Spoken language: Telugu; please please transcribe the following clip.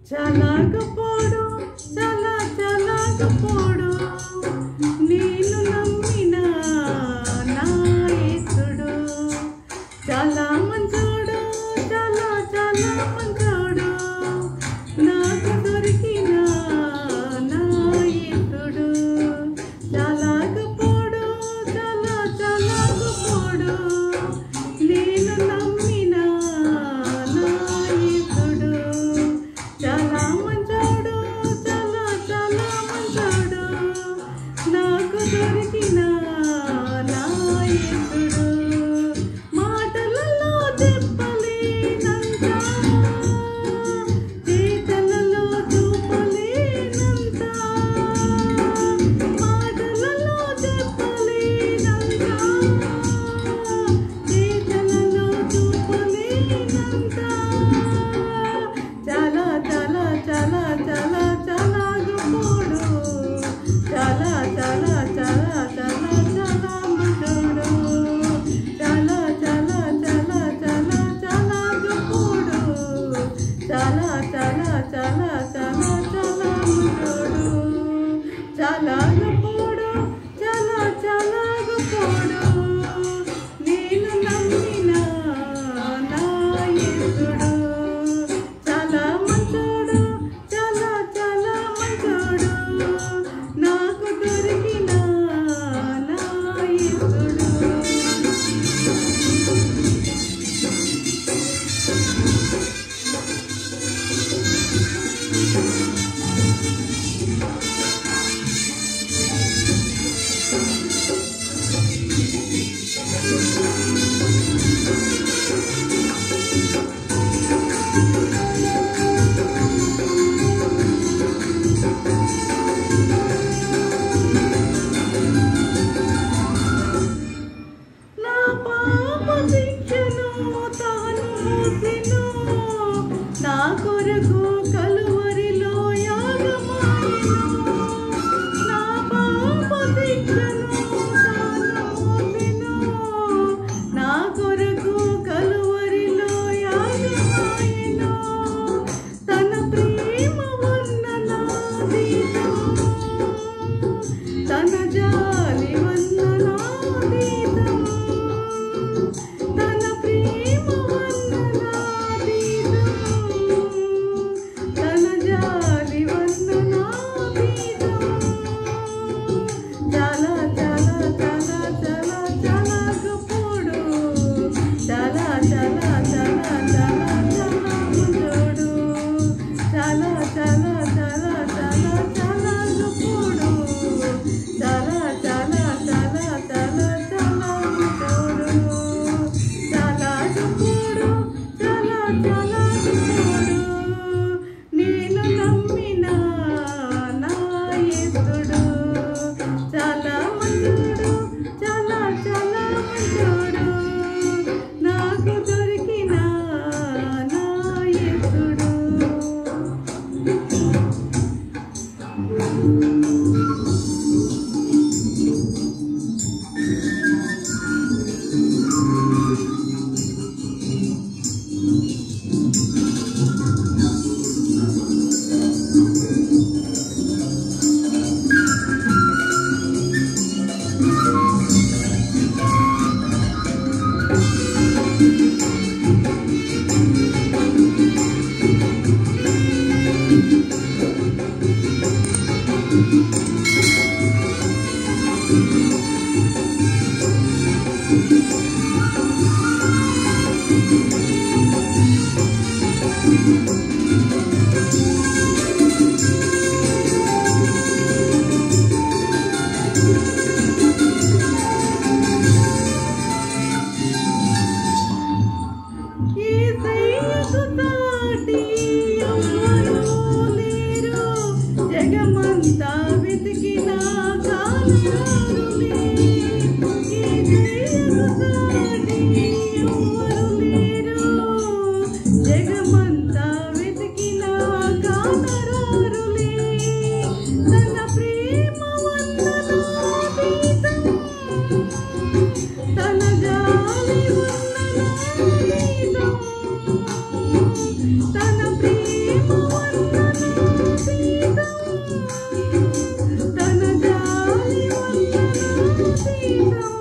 చలాగపోడు చలా చలాగపోడు నేను నమ్మిన నా యేసుడు చాలా మంచోడు చాలా చాలా మంచోడు నాకు దొరికిన నా యేసుడు చలాగపోడు చాలా చలాగపోడు నేను నమ్మిన నా యేసుడు చాలా మంచోడు చాలా చాలా మంచోడు నాకు దొరికిన నా యేసుడు మాటలలో చెప్పలేనంత చేతలలో చూపలేనంత మాటలలో చెప్పలేనంత చేతలలో చూపలేనంత చాలా చాలా చాలా చాలా చాలా గొప్పోడు చాలా చాలా చాలా చాలా చాలా మంచోడు చాలా చాలా చాలా చాలా చాలా గొప్పోడు చాలా చాలా చాలా చాలా చాలా మంచోడు చాలా గొప్పోడు చాలా చాలా గొప్పోడు నేను నమ్మిన నా యేసుడు చాలా మంచోడు చాలా చాలా మంచోడు నాకు దొరికిన నా యేసుడు నా పాప శిక్షను తాను మోసెను నా కొరకు కలువరిలో యాగమాయెను నా పాప శిక్షను తాను మోసెను నా కొరకు కలువరిలో యాగమాయెను తన ప్రేమ వర్ణనాతీతం తన జాలి వర్ణనాతీతం తన ప్రేమ వర్ణనాతీతం తన జాలి వర్ణనాతీతం చాలా చాలా చాలా చాలా చాలా గొప్పోడు చాలా చాలా చాలా చాలా చాలా మంచోడు చాలా చాలా చాలా చాలా చాలా గొప్పోడు చాలా చాలా చాలా చాలా చాలా మంచోడు చాలా గొప్పోడు చాలా చాలా గొప్పోడు నేను నమ్మిన నా యేసుడు చాలా మంచోడు చాలా చాలా మంచోడు నాకు దొరికిన నా యేసుడు సీతం